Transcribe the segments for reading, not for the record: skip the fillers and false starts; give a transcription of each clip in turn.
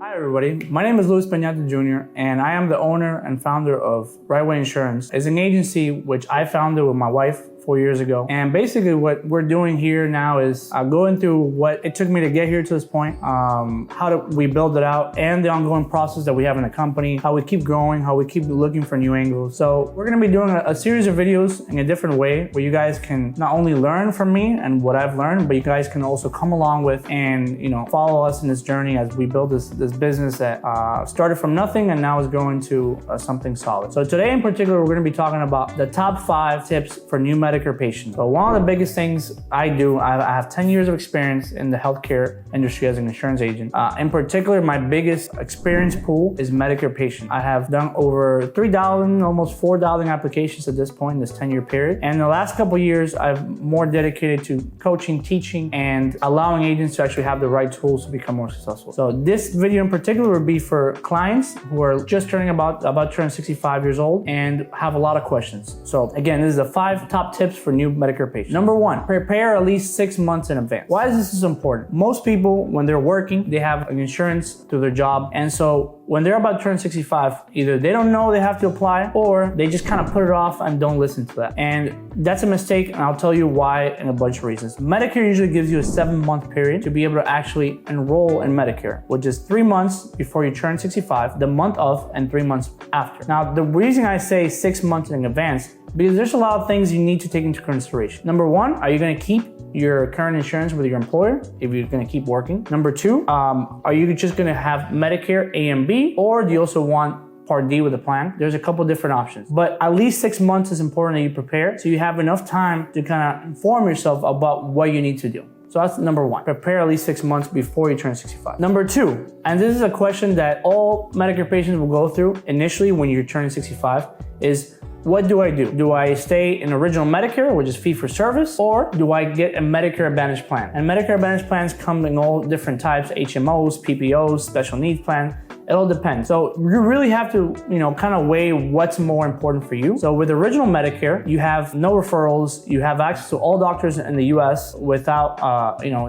Hi everybody, my name is Luis Peñate Jr. and I am the owner and founder of Right Way Insurance. It's an agency which I founded with my wife 4 years ago. And basically what we're doing here now is going through what it took me to get here to this point, how we build it out, and the ongoing process that we have in the company, how we keep growing, how we keep looking for new angles. So we're gonna be doing a series of videos in a different way where you guys can not only learn from me and what I've learned, but you guys can also come along with and follow us in this journey as we build this business that started from nothing and now is growing to something solid. So today in particular, we're gonna be talking about the top 5 tips for new Medicare patients. So one of the biggest things I do, I have 10 years of experience in the healthcare industry as an insurance agent. In particular, my biggest experience pool is Medicare patients. I have done over 3,000, almost 4,000 applications at this point in this 10-year period. And in the last couple of years, I've more dedicated to coaching, teaching, and allowing agents to actually have the right tools to become more successful. So this video in particular would be for clients who are just turning about turning 65 years old and have a lot of questions. So again, this is the 5 top tips for new Medicare patients. Number 1, prepare at least 6 months in advance. Why is this important? Most people, when they're working, they have an insurance through their job. And so when they're about to turn 65, either they don't know they have to apply or they just kind of put it off and don't listen to that. And that's a mistake, and I'll tell you why in a bunch of reasons. Medicare usually gives you a 7-month period to be able to actually enroll in Medicare, which is 3 months before you turn 65, the month of, and 3 months after. Now, the reason I say 6 months in advance, because there's a lot of things you need to take into consideration. Number 1, are you going to keep your current insurance with your employer if you're going to keep working? Number 2, are you just going to have Medicare A and B, or do you also want Part D with a plan? There's a couple different options, but at least 6 months is important that you prepare so you have enough time to kind of inform yourself about what you need to do. So that's number 1, prepare at least 6 months before you turn 65. Number 2, and this is a question that all Medicare patients will go through initially when you're turning 65, is what do I do? Do I stay in original Medicare, which is fee for service, or do I get a Medicare Advantage plan? And Medicare Advantage plans come in all different types, HMOs, PPOs, special needs plan. It all depends. So you really have to, kind of weigh what's more important for you. So with original Medicare, you have no referrals. You have access to all doctors in the US without,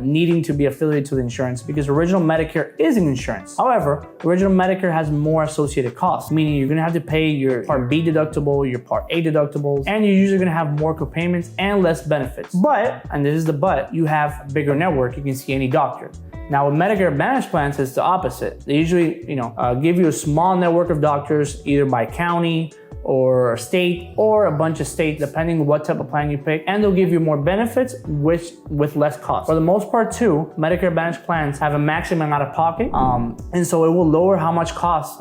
needing to be affiliated to the insurance, because original Medicare is an insurance. However, original Medicare has more associated costs, meaning you're gonna have to pay your Part B deductible, your Part A deductibles, and you're usually gonna have more copayments and less benefits. But, and this is the but, you have a bigger network. You can see any doctor. Now with Medicare Advantage plans, it's the opposite. They usually, give you a small network of doctors, either by county or state or a bunch of states, depending on what type of plan you pick, and they'll give you more benefits with less cost. For the most part too, Medicare Advantage plans have a maximum out of pocket, and so it will lower how much cost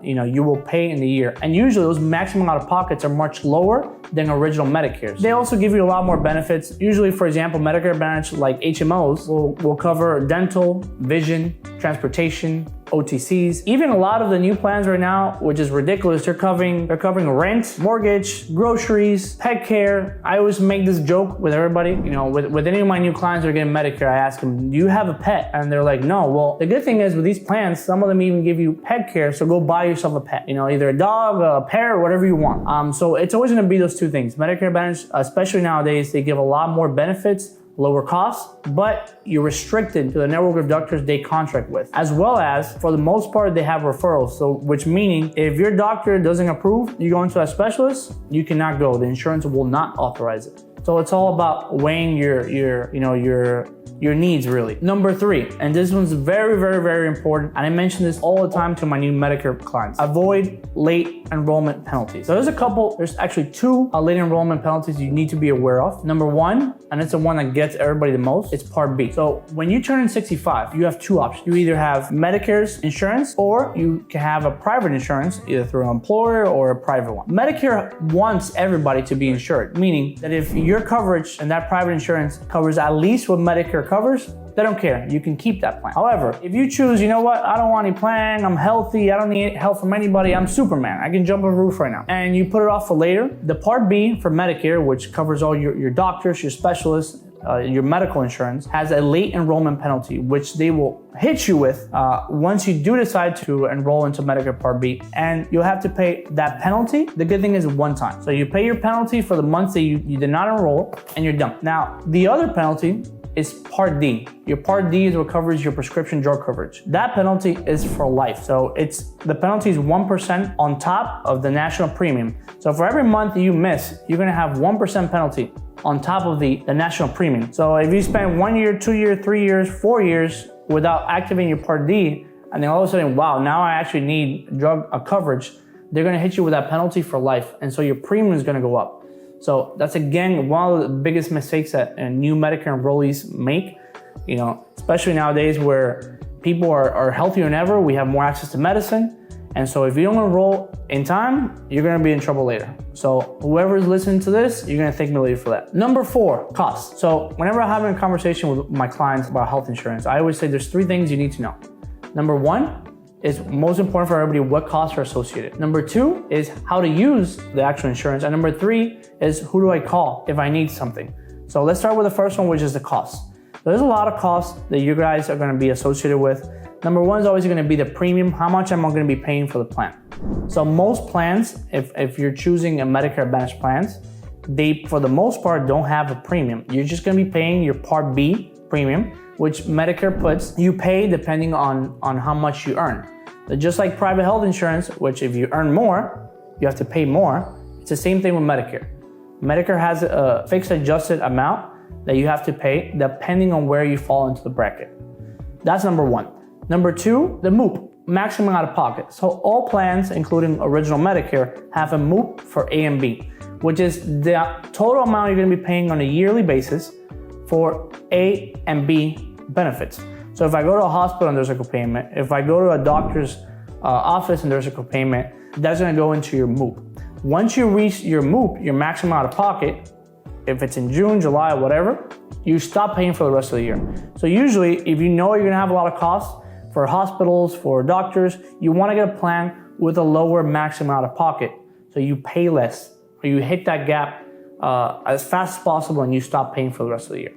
you will pay in the year. And usually those maximum out of pockets are much lower than original Medicare's. They also give you a lot more benefits. Usually, for example, Medicare Advantage, like HMOs, will cover dental, vision, transportation, OTCs. Even a lot of the new plans right now, which is ridiculous, they're covering rent, mortgage, groceries, pet care. I always make this joke with everybody, with any of my new clients that are getting Medicare, I ask them, do you have a pet? And they're like, no. Well, the good thing is with these plans, some of them even give you pet care, so go buy yourself a pet, either a dog, a parrot, whatever you want. So it's always gonna be those 2 things. Medicare Advantage, especially nowadays, they give a lot more benefits, lower costs, but you're restricted to the network of doctors they contract with, as well as, for the most part, they have referrals. So, which meaning, if your doctor doesn't approve you go into a specialist, you cannot go. The insurance will not authorize it. So it's all about weighing your needs, really. Number 3, and this one's very, very, very important, and I mention this all the time to my new Medicare clients. Avoid late enrollment penalties. So there's actually 2 late enrollment penalties you need to be aware of. Number 1, and it's the one that gets everybody the most, it's Part B. So when you turn 65, you have 2 options. You either have Medicare's insurance, or you can have a private insurance, either through an employer or a private one. Medicare wants everybody to be insured, meaning that if your coverage and that private insurance covers at least what Medicare covers, they don't care. You can keep that plan. However, if you choose, I don't want any plan, I'm healthy, I don't need help from anybody, I'm Superman, I can jump a roof right now, and you put it off for later, the Part B for Medicare, which covers all your doctors, your specialists, your medical insurance, has a late enrollment penalty, which they will hit you with once you do decide to enroll into Medicare Part B, and you'll have to pay that penalty. The good thing is one time. So you pay your penalty for the months that you did not enroll, and you're done. Now, the other penalty is Part D. Your Part D is what covers your prescription drug coverage. That penalty is for life. So the penalty is 1% on top of the national premium. So for every month you miss, you're gonna have 1% penalty on top of the national premium. So if you spend 1 year, 2 years, 3 years, 4 years without activating your Part D, and then all of a sudden, wow, now I actually need drug coverage, they're gonna hit you with that penalty for life. And so your premium is gonna go up. So that's again, one of the biggest mistakes that new Medicare enrollees make, especially nowadays where people are healthier than ever, we have more access to medicine. And so if you don't enroll in time, you're gonna be in trouble later. So whoever is listening to this, you're gonna thank me later for that. Number 4, costs. So whenever I'm having a conversation with my clients about health insurance, I always say there's 3 things you need to know. Number 1 is most important for everybody, what costs are associated. Number 2 is how to use the actual insurance. And number 3 is who do I call if I need something. So let's start with the first one, which is the cost. There's a lot of costs that you guys are gonna be associated with. Number 1 is always gonna be the premium. How much am I gonna be paying for the plan? So most plans, if you're choosing a Medicare Advantage plans, they, for the most part, don't have a premium. You're just gonna be paying your Part B premium, which Medicare puts, you pay depending on how much you earn. Just like private health insurance, which if you earn more, you have to pay more. It's the same thing with Medicare. Medicare has a fixed adjusted amount that you have to pay depending on where you fall into the bracket. That's number 1. Number 2, the MOOP, maximum out of pocket. So all plans, including original Medicare, have a MOOP for A and B, which is the total amount you're gonna be paying on a yearly basis for A and B benefits. So if I go to a hospital and there's a copayment, if I go to a doctor's office and there's a copayment, that's gonna go into your MOOP. Once you reach your MOOP, your maximum out of pocket, if it's in June, July, whatever, you stop paying for the rest of the year. So usually, if you know you're gonna have a lot of costs for hospitals, for doctors, you wanna get a plan with a lower maximum out of pocket. So you pay less, or you hit that gap as fast as possible and you stop paying for the rest of the year.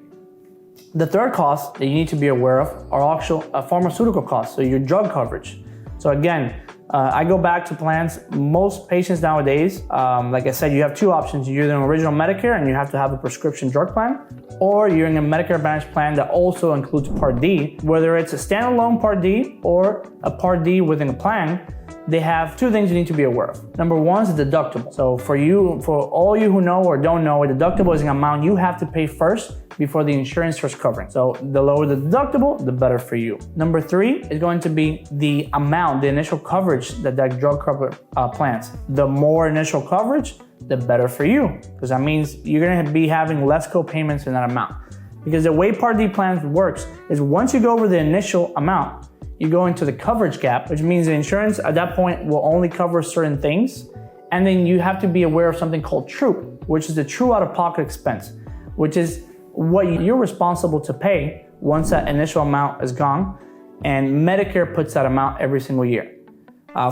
The third cost that you need to be aware of are actual pharmaceutical costs, so your drug coverage. So again, I go back to plans. Most patients nowadays, like I said, you have 2 options. You're in an original Medicare and you have to have a prescription drug plan, or you're in a Medicare Advantage plan that also includes Part D. Whether it's a standalone Part D or a Part D within a plan, they have 2 things you need to be aware of. Number 1 is the deductible. So for all you who know or don't know, a deductible is an amount you have to pay first before the insurance starts covering. So the lower the deductible, the better for you. Number 3 is going to be the amount, the initial coverage that drug cover plans. The more initial coverage, the better for you, because that means you're gonna be having less co-payments in that amount. Because the way Part D plans works is once you go over the initial amount, you go into the coverage gap, which means the insurance at that point will only cover certain things. And then you have to be aware of something called TRUE, which is the true out-of-pocket expense, which is what you're responsible to pay once that initial amount is gone. And Medicare puts that amount every single year.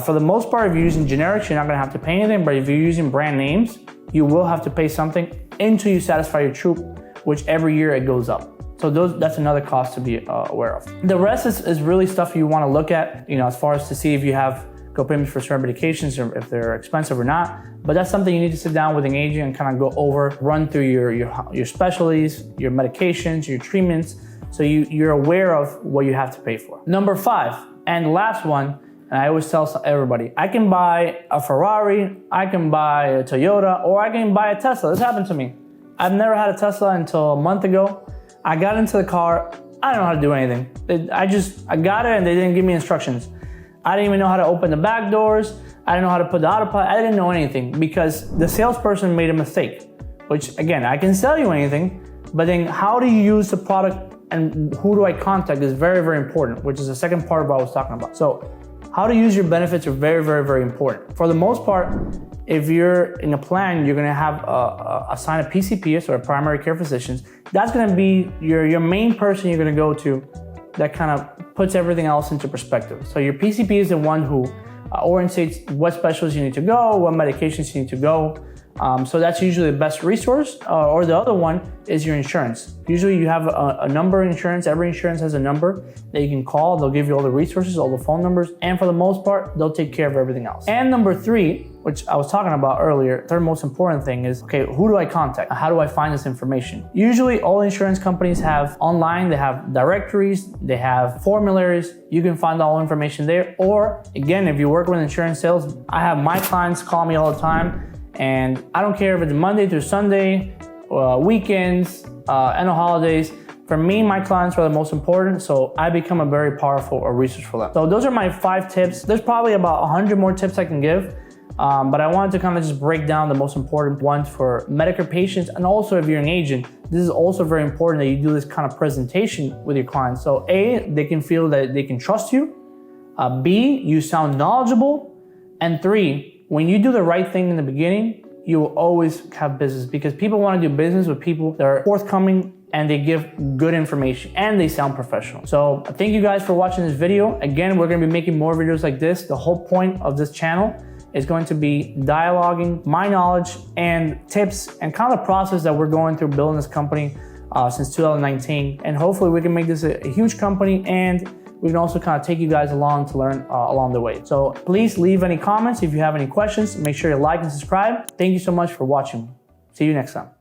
For the most part, if you're using generics, you're not gonna have to pay anything, but if you're using brand names, you will have to pay something until you satisfy your TRUE, which every year it goes up. So that's another cost to be aware of. The rest is really stuff you wanna look at, as far as to see if you have co-payments for certain medications or if they're expensive or not. But that's something you need to sit down with an agent and kind of go over, run through your specialties, your medications, your treatments, so you're aware of what you have to pay for. Number 5, and last one, and I always tell everybody, I can buy a Ferrari, I can buy a Toyota, or I can buy a Tesla. This happened to me. I've never had a Tesla until a month ago. I got into the car, I don't know how to do anything. I got it and they didn't give me instructions. I didn't even know how to open the back doors. I didn't know how to put the autopilot. I didn't know anything because the salesperson made a mistake, which again, I can sell you anything, but then how do you use the product and who do I contact is very, very important, which is the second part of what I was talking about. So how to use your benefits are very, very, very important. For the most part, if you're in a plan, you're gonna have assign a PCP, so a primary care physician. That's gonna be your main person you're gonna go to that kind of puts everything else into perspective. So your PCP is the one who orientates what specialists you need to go, what medications you need to go, So that's usually the best resource. Or the other one is your insurance. Usually you have a number insurance. Every insurance has a number that you can call. They'll give you all the resources, all the phone numbers, and for the most part, they'll take care of everything else. And number 3, which I was talking about earlier, third most important thing is, okay, who do I contact? How do I find this information? Usually all insurance companies have online, they have directories, they have formularies. You can find all information there. Or again, if you work with insurance sales, I have my clients call me all the time, and I don't care if it's Monday through Sunday, weekends, and the holidays. For me, my clients are the most important, so I become a very powerful resource for them. So those are my 5 tips. There's probably about 100 more tips I can give, but I wanted to kind of just break down the most important ones for Medicare patients. And also if you're an agent, this is also very important that you do this kind of presentation with your clients. So A, they can feel that they can trust you. B, you sound knowledgeable. And 3, when you do the right thing in the beginning, you will always have business, because people want to do business with people that are forthcoming and they give good information and they sound professional. So thank you guys for watching this video. Again, we're going to be making more videos like this. The whole point of this channel is going to be dialoguing my knowledge and tips and kind of the process that we're going through building this company since 2019. And hopefully we can make this a huge company, and we can also kind of take you guys along to learn along the way. So please leave any comments. If you have any questions, make sure you like and subscribe. Thank you so much for watching. See you next time.